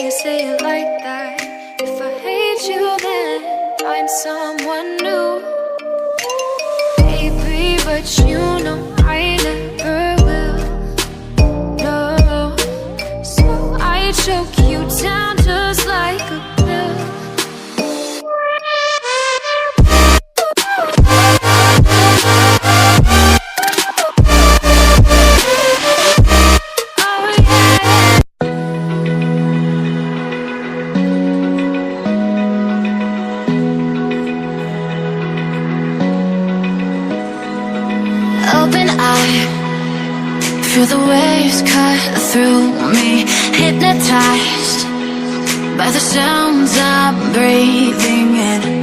you say it like that? If I hate you, then find someone new. Baby, but you know I never will. No, so I choke you down just like a pill. Open eye, feel the waves cut through me. Hypnotized by the sounds I'm breathing in.